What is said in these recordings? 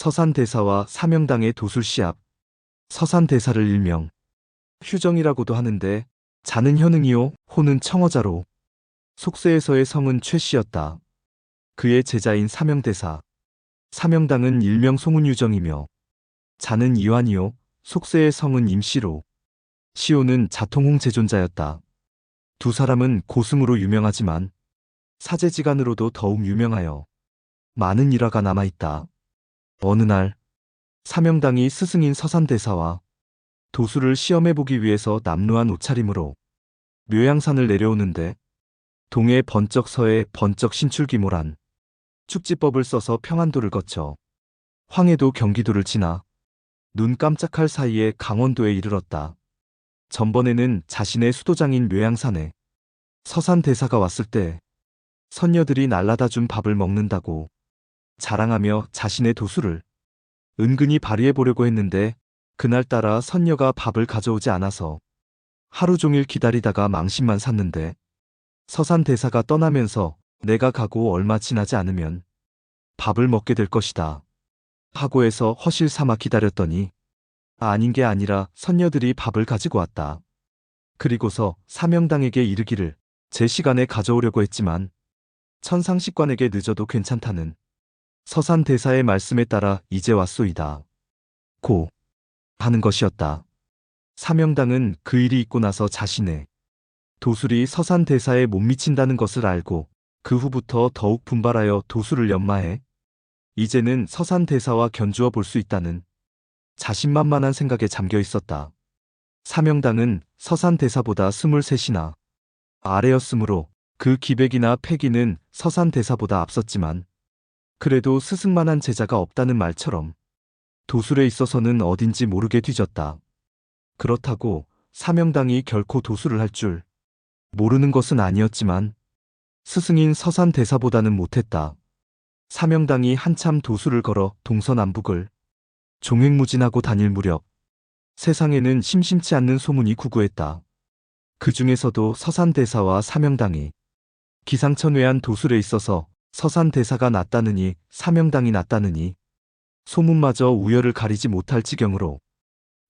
서산대사와 사명당의 도술시합. 서산대사를 일명 휴정이라고도 하는데 자는 현응이요 호는 청어자로 속세에서의 성은 최씨였다. 그의 제자인 사명대사. 사명당은 일명 송은유정이며 자는 이환이요 속세의 성은 임씨로 시호는 자통홍 제존자였다. 두 사람은 고승으로 유명하지만 사제지간으로도 더욱 유명하여 많은 일화가 남아있다. 어느 날 사명당이 스승인 서산대사와 도수를 시험해보기 위해서 남루한 옷차림으로 묘양산을 내려오는데 동해 번쩍 서해 번쩍 신출귀몰한 축지법을 써서 평안도를 거쳐 황해도 경기도를 지나 눈 깜짝할 사이에 강원도에 이르렀다. 전번에는 자신의 수도장인 묘양산에 서산대사가 왔을 때 선녀들이 날라다 준 밥을 먹는다고 자랑하며 자신의 도수를 은근히 발휘해 보려고 했는데 그날따라 선녀가 밥을 가져오지 않아서 하루 종일 기다리다가 망신만 샀는데 서산대사가 떠나면서 내가 가고 얼마 지나지 않으면 밥을 먹게 될 것이다 하고 해서 허실 삼아 기다렸더니 아닌 게 아니라 선녀들이 밥을 가지고 왔다. 그리고서 사명당에게 이르기를 제 시간에 가져오려고 했지만 천상식관에게 늦어도 괜찮다는 서산대사의 말씀에 따라 이제 왔소이다. 고 하는 것이었다. 사명당은 그 일이 있고 나서 자신의 도술이 서산대사에 못 미친다는 것을 알고 그 후부터 더욱 분발하여 도술을 연마해 이제는 서산대사와 견주어 볼 수 있다는 자신만만한 생각에 잠겨 있었다. 사명당은 서산대사보다 23이나 아래였으므로 그 기백이나 패기는 서산대사보다 앞섰지만 그래도 스승만한 제자가 없다는 말처럼 도술에 있어서는 어딘지 모르게 뒤졌다. 그렇다고 사명당이 결코 도술을 할 줄 모르는 것은 아니었지만 스승인 서산대사보다는 못했다. 사명당이 한참 도술을 걸어 동서남북을 종횡무진하고 다닐 무렵 세상에는 심심치 않는 소문이 구구했다. 그 중에서도 서산대사와 사명당이 기상천외한 도술에 있어서 서산대사가 낫다느니 사명당이 낫다느니 소문마저 우열을 가리지 못할 지경으로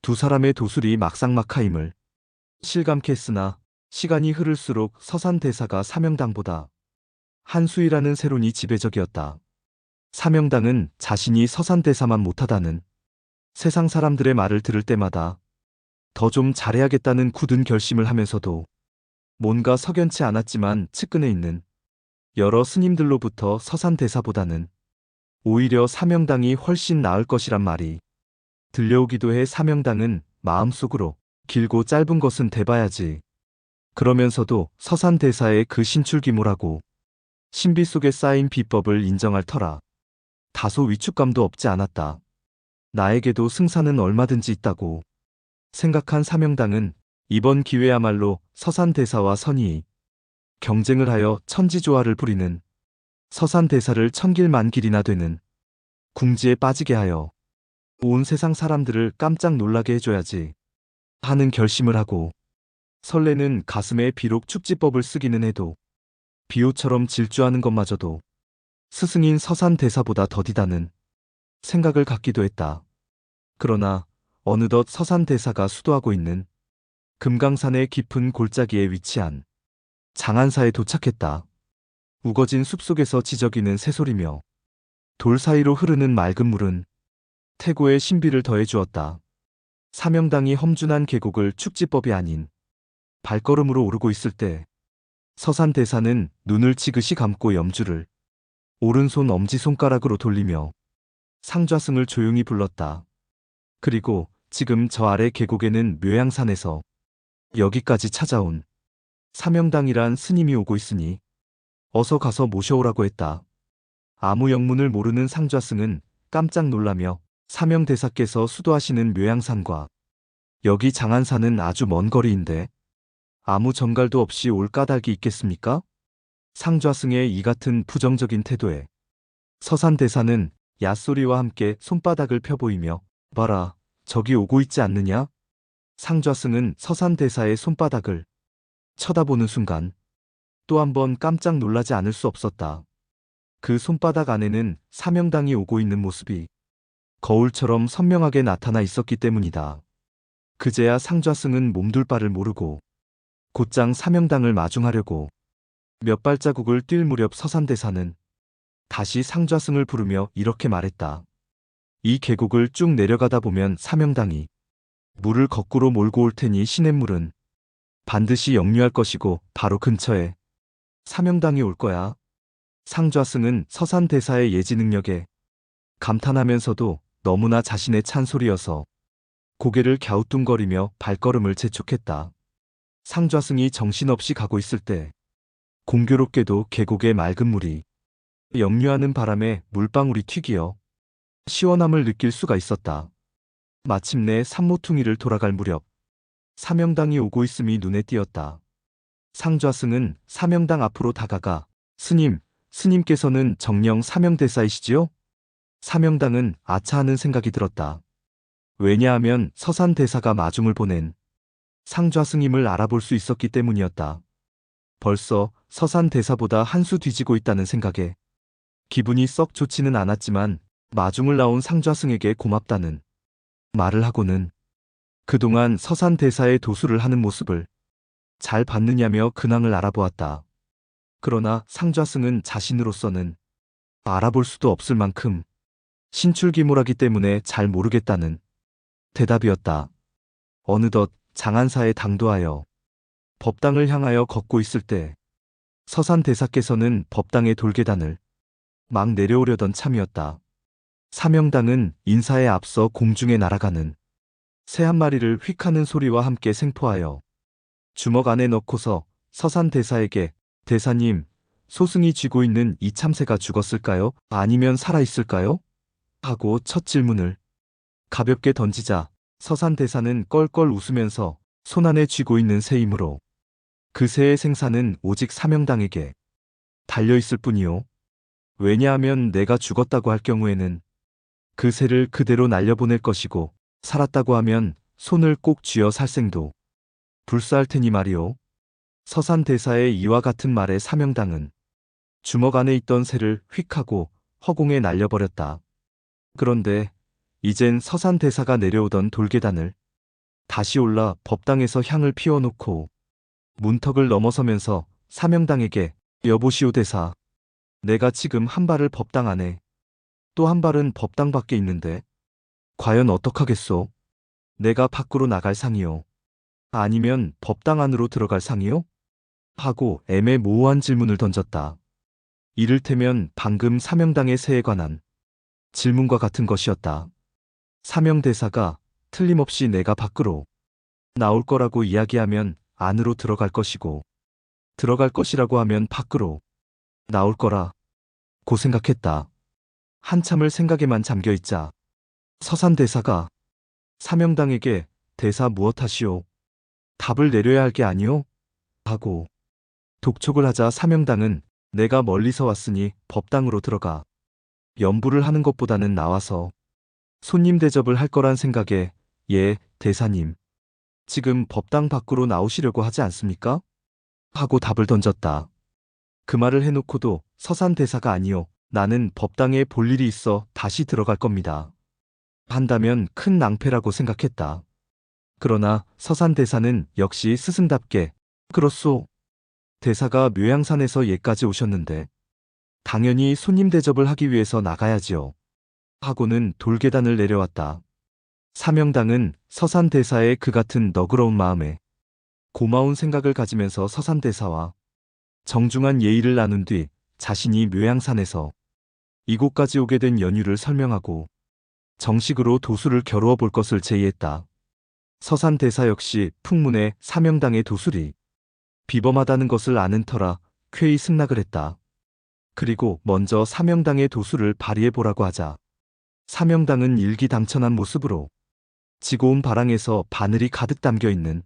두 사람의 도술이 막상막하임을 실감케 했으나 시간이 흐를수록 서산대사가 사명당보다 한수이라는 세론이 지배적이었다. 사명당은 자신이 서산대사만 못하다는 세상 사람들의 말을 들을 때마다 더 좀 잘해야겠다는 굳은 결심을 하면서도 뭔가 석연치 않았지만 측근에 있는 여러 스님들로부터 서산대사보다는 오히려 사명당이 훨씬 나을 것이란 말이 들려오기도 해 사명당은 마음속으로 길고 짧은 것은 대봐야지. 그러면서도 서산대사의 그 신출귀몰하고 신비 속에 쌓인 비법을 인정할 터라 다소 위축감도 없지 않았다. 나에게도 승산은 얼마든지 있다고 생각한 사명당은 이번 기회야말로 서산대사와 선의의 경쟁을 하여 천지조화를 부리는 서산대사를 천길만길이나 되는 궁지에 빠지게 하여 온 세상 사람들을 깜짝 놀라게 해줘야지 하는 결심을 하고 설레는 가슴에 비록 축지법을 쓰기는 해도 비호처럼 질주하는 것마저도 스승인 서산대사보다 더디다는 생각을 갖기도 했다. 그러나 어느덧 서산대사가 수도하고 있는 금강산의 깊은 골짜기에 위치한 장안사에 도착했다. 우거진 숲속에서 지저귀는 새소리며 돌 사이로 흐르는 맑은 물은 태고의 신비를 더해주었다. 사명당이 험준한 계곡을 축지법이 아닌 발걸음으로 오르고 있을 때 서산대사는 눈을 지그시 감고 염주를 오른손 엄지손가락으로 돌리며 상좌승을 조용히 불렀다. 그리고 지금 저 아래 계곡에는 묘양산에서 여기까지 찾아온 사명당이란 스님이 오고 있으니 어서 가서 모셔오라고 했다. 아무 영문을 모르는 상좌승은 깜짝 놀라며 사명대사께서 수도하시는 묘양산과 여기 장안산은 아주 먼 거리인데 아무 전갈도 없이 올 까닭이 있겠습니까? 상좌승의 이 같은 부정적인 태도에 서산대사는 얕소리와 함께 손바닥을 펴보이며 봐라, 저기 오고 있지 않느냐? 상좌승은 서산대사의 손바닥을 쳐다보는 순간 또 한 번 깜짝 놀라지 않을 수 없었다. 그 손바닥 안에는 사명당이 오고 있는 모습이 거울처럼 선명하게 나타나 있었기 때문이다. 그제야 상좌승은 몸둘 바를 모르고 곧장 사명당을 마중하려고 몇 발자국을 뛸 무렵 서산대사는 다시 상좌승을 부르며 이렇게 말했다. 이 계곡을 쭉 내려가다 보면 사명당이 물을 거꾸로 몰고 올 테니 시냇물은 반드시 역류할 것이고 바로 근처에 사명당이 올 거야. 상좌승은 서산대사의 예지 능력에 감탄하면서도 너무나 자신의 찬소리여서 고개를 갸우뚱거리며 발걸음을 재촉했다. 상좌승이 정신없이 가고 있을 때 공교롭게도 계곡의 맑은 물이 역류하는 바람에 물방울이 튀기어 시원함을 느낄 수가 있었다. 마침내 산모퉁이를 돌아갈 무렵 사명당이 오고 있음이 눈에 띄었다. 상좌승은 사명당 앞으로 다가가 스님께서는 정령 사명대사이시지요? 사명당은 아차하는 생각이 들었다. 왜냐하면 서산대사가 마중을 보낸 상좌승임을 알아볼 수 있었기 때문이었다. 벌써 서산대사보다 한 수 뒤지고 있다는 생각에 기분이 썩 좋지는 않았지만 마중을 나온 상좌승에게 고맙다는 말을 하고는 그동안 서산대사의 도수를 하는 모습을 잘 봤느냐며 근황을 알아보았다. 그러나 상좌승은 자신으로서는 알아볼 수도 없을 만큼 신출기몰하기 때문에 잘 모르겠다는 대답이었다. 어느덧 장안사에 당도하여 법당을 향하여 걷고 있을 때 서산대사께서는 법당의 돌계단을 막 내려오려던 참이었다. 사명당은 인사에 앞서 공중에 날아가는 새 한 마리를 휙 하는 소리와 함께 생포하여 주먹 안에 넣고서 서산대사에게 대사님, 소승이 쥐고 있는 이 참새가 죽었을까요? 아니면 살아있을까요? 하고 첫 질문을 가볍게 던지자 서산대사는 껄껄 웃으면서 손안에 쥐고 있는 새이므로 그 새의 생사는 오직 사명당에게 달려있을 뿐이요. 왜냐하면 내가 죽었다고 할 경우에는 그 새를 그대로 날려보낼 것이고 살았다고 하면 손을 꼭 쥐어 살생도 불사할 테니 말이오. 서산대사의 이와 같은 말에 사명당은 주먹 안에 있던 새를 휙 하고 허공에 날려버렸다. 그런데 이젠 서산대사가 내려오던 돌계단을 다시 올라 법당에서 향을 피워놓고 문턱을 넘어서면서 사명당에게 여보시오 대사, 내가 지금 한 발을 법당 안에 또 한 발은 법당 밖에 있는데 과연 어떡하겠소? 내가 밖으로 나갈 상이요? 아니면 법당 안으로 들어갈 상이요? 하고 애매모호한 질문을 던졌다. 이를테면 방금 사명당의 새에 관한 질문과 같은 것이었다. 사명대사가 틀림없이 내가 밖으로 나올 거라고 이야기하면 안으로 들어갈 것이고 들어갈 것이라고 하면 밖으로 나올 거라 고 생각했다. 한참을 생각에만 잠겨있자 서산대사가 사명당에게 대사 무엇하시오? 답을 내려야 할 게 아니오? 하고 독촉을 하자 사명당은 내가 멀리서 왔으니 법당으로 들어가 연부를 하는 것보다는 나와서 손님 대접을 할 거란 생각에 예, 대사님. 지금 법당 밖으로 나오시려고 하지 않습니까? 하고 답을 던졌다. 그 말을 해놓고도 서산대사가 아니요. 나는 법당에 볼 일이 있어 다시 들어갈 겁니다. 한다면 큰 낭패라고 생각했다. 그러나 서산대사는 역시 스승답게 그렇소. 대사가 묘양산에서 예까지 오셨는데 당연히 손님 대접을 하기 위해서 나가야지요. 하고는 돌계단을 내려왔다. 사명당은 서산대사의 그 같은 너그러운 마음에 고마운 생각을 가지면서 서산대사와 정중한 예의를 나눈 뒤 자신이 묘양산에서 이곳까지 오게 된 연유를 설명하고 정식으로 도수를 겨루어 볼 것을 제의했다. 서산대사 역시 풍문에 사명당의 도술이 비범하다는 것을 아는 터라 쾌히 승낙을 했다. 그리고 먼저 사명당의 도술을 발휘해 보라고 하자 사명당은 일기당천한 모습으로 지고 온 바랑에서 바늘이 가득 담겨 있는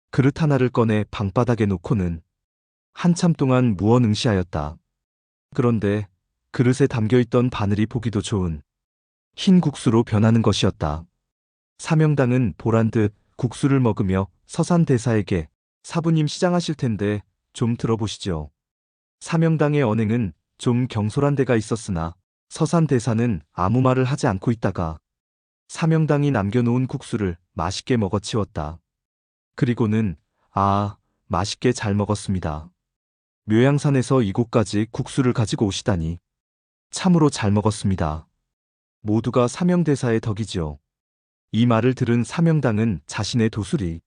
그릇 하나를 꺼내 방바닥에 놓고는 한참 동안 무언응시하였다. 그런데 그릇에 담겨 있던 바늘이 보기도 좋은 흰 국수로 변하는 것이었다. 사명당은 보란듯 국수를 먹으며 서산대사에게 사부님 시장하실 텐데 좀 들어보시죠. 사명당의 언행은 좀 경솔한 데가 있었으나 서산대사는 아무 말을 하지 않고 있다가 사명당이 남겨놓은 국수를 맛있게 먹어치웠다. 그리고는 맛있게 잘 먹었습니다. 묘양산에서 이곳까지 국수를 가지고 오시다니 참으로 잘 먹었습니다. 모두가 사명대사의 덕이지요. 이 말을 들은 사명당은 자신의 도술이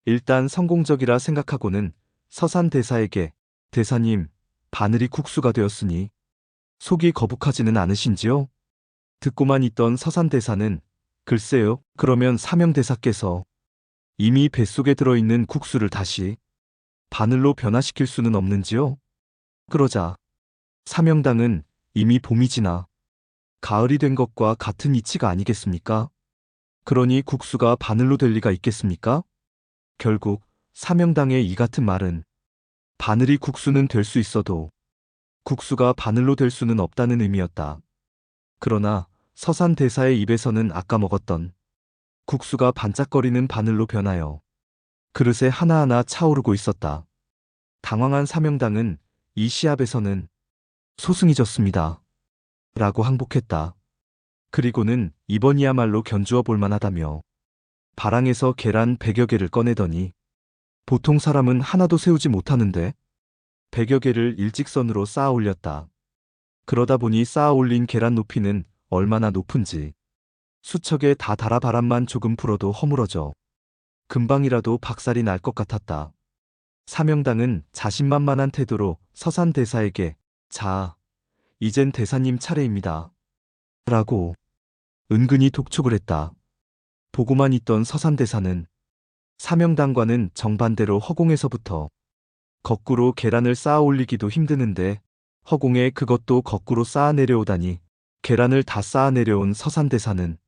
일단 성공적이라 생각하고는 서산대사에게 대사님, 바늘이 국수가 되었으니 속이 거북하지는 않으신지요? 듣고만 있던 서산대사는 글쎄요, 그러면 사명대사께서 이미 뱃속에 들어있는 국수를 다시 바늘로 변화시킬 수는 없는지요? 그러자 사명당은 이미 봄이 지나 가을이 된 것과 같은 이치가 아니겠습니까? 그러니 국수가 바늘로 될 리가 있겠습니까? 결국 사명당의 이 같은 말은 바늘이 국수는 될 수 있어도 국수가 바늘로 될 수는 없다는 의미였다. 그러나 서산대사의 입에서는 아까 먹었던 국수가 반짝거리는 바늘로 변하여 그릇에 하나하나 차오르고 있었다. 당황한 사명당은 이 시합에서는 소승이 졌습니다. 라고 항복했다. 그리고는 이번이야말로 견주어 볼 만하다며 바랑에서 계란 100여 개를 꺼내더니 보통 사람은 하나도 세우지 못하는데 100여 개를 일직선으로 쌓아 올렸다. 그러다 보니 쌓아 올린 계란 높이는 얼마나 높은지 수척에 다 달아 바람만 조금 불어도 허물어져 금방이라도 박살이 날 것 같았다. 사명당은 자신만만한 태도로 서산대사에게 자, 이젠 대사님 차례입니다. 라고 은근히 독촉을 했다. 보고만 있던 서산대사는 사명당과는 정반대로 허공에서부터 거꾸로 계란을 쌓아 올리기도 힘드는데 허공에 그것도 거꾸로 쌓아 내려오다니 계란을 다 쌓아 내려온 서산대사는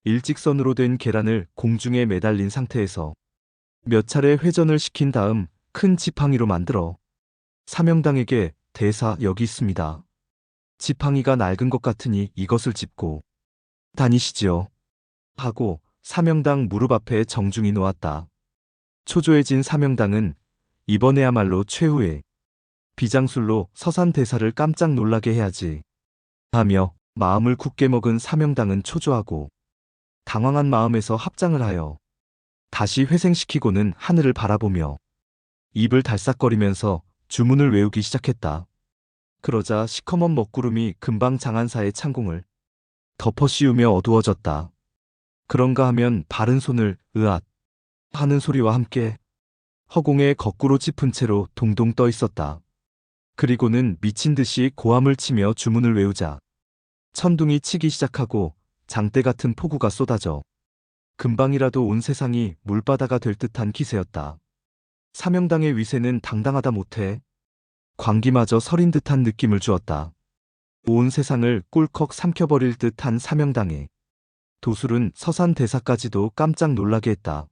일직선으로 된 계란을 공중에 매달린 상태에서 몇 차례 회전을 시킨 다음 큰 지팡이로 만들어 사명당에게 대사 여기 있습니다. 지팡이가 낡은 것 같으니 이것을 짚고 다니시지요. 하고 사명당 무릎 앞에 정중히 놓았다. 초조해진 사명당은 이번에야말로 최후의 비장술로 서산대사를 깜짝 놀라게 해야지 하며 마음을 굳게 먹은 사명당은 초조하고 당황한 마음에서 합장을 하여 다시 회생시키고는 하늘을 바라보며 입을 달싹거리면서 주문을 외우기 시작했다. 그러자 시커먼 먹구름이 금방 장안사의 창공을 덮어 씌우며 어두워졌다. 그런가 하면 바른 손을 으앗 하는 소리와 함께 허공에 거꾸로 짚은 채로 동동 떠 있었다. 그리고는 미친 듯이 고함을 치며 주문을 외우자 천둥이 치기 시작하고 장대 같은 폭우가 쏟아져 금방이라도 온 세상이 물바다가 될 듯한 기세였다. 사명당의 위세는 당당하다 못해 광기마저 서린 듯한 느낌을 주었다. 온 세상을 꿀꺽 삼켜버릴 듯한 사명당의 도술은 서산대사까지도 깜짝 놀라게 했다.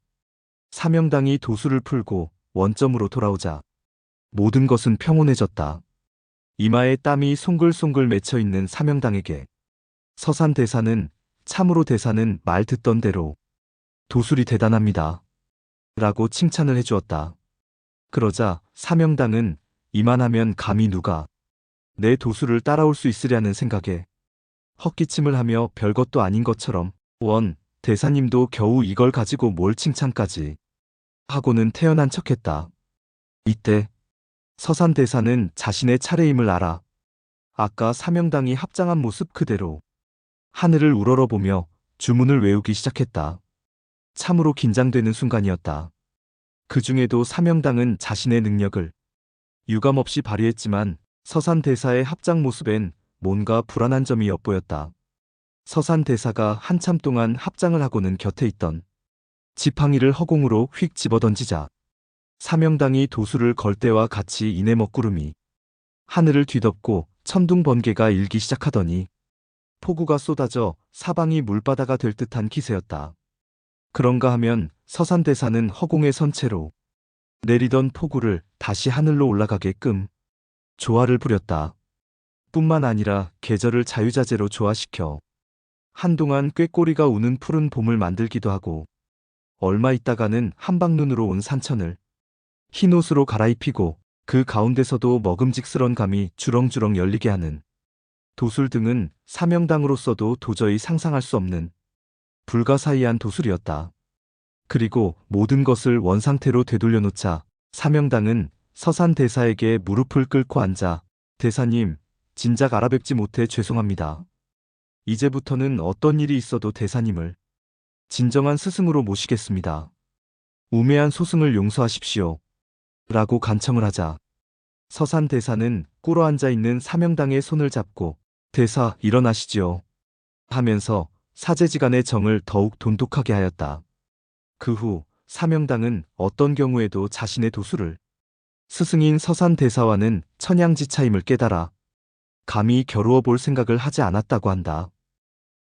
사명당이 도술을 풀고 원점으로 돌아오자 모든 것은 평온해졌다. 이마에 땀이 송글송글 맺혀있는 사명당에게 서산대사는 참으로 대사는 말 듣던 대로 도술이 대단합니다. 라고 칭찬을 해주었다. 그러자 사명당은 이만하면 감히 누가 내 도술을 따라올 수 있으랴는 생각에 헛기침을 하며 별것도 아닌 것처럼 대사님도 겨우 이걸 가지고 뭘 칭찬까지 하고는 태연한 척했다. 이때 서산대사는 자신의 차례임을 알아 아까 사명당이 합장한 모습 그대로 하늘을 우러러보며 주문을 외우기 시작했다. 참으로 긴장되는 순간이었다. 그 중에도 사명당은 자신의 능력을 유감없이 발휘했지만 서산대사의 합장 모습엔 뭔가 불안한 점이 엿보였다. 서산대사가 한참 동안 합장을 하고는 곁에 있던 지팡이를 허공으로 휙 집어던지자 사명당이 도수를 걸 때와 같이 이내 먹구름이 하늘을 뒤덮고 천둥 번개가 일기 시작하더니 폭우가 쏟아져 사방이 물바다가 될 듯한 기세였다. 그런가 하면 서산대사는 허공에 선 채로 내리던 폭우를 다시 하늘로 올라가게끔 조화를 부렸다. 뿐만 아니라 계절을 자유자재로 조화시켜 한동안 꾀꼬리가 우는 푸른 봄을 만들기도 하고 얼마 있다가는 한방눈으로 온 산천을 흰옷으로 갈아입히고 그 가운데서도 먹음직스런 감이 주렁주렁 열리게 하는 도술 등은 사명당으로서도 도저히 상상할 수 없는 불가사의한 도술이었다. 그리고 모든 것을 원상태로 되돌려놓자 사명당은 서산 대사에게 무릎을 꿇고 앉아 대사님, 진작 알아뵙지 못해 죄송합니다. 이제부터는 어떤 일이 있어도 대사님을 진정한 스승으로 모시겠습니다. 우매한 소승을 용서하십시오. 라고 간청을 하자 서산 대사는 꿇어앉아 있는 사명당의 손을 잡고 대사 일어나시지요. 하면서 사제지간의 정을 더욱 돈독하게 하였다. 그 후 사명당은 어떤 경우에도 자신의 도술을 스승인 서산 대사와는 천양지차임을 깨달아 감히 겨루어 볼 생각을 하지 않았다고 한다.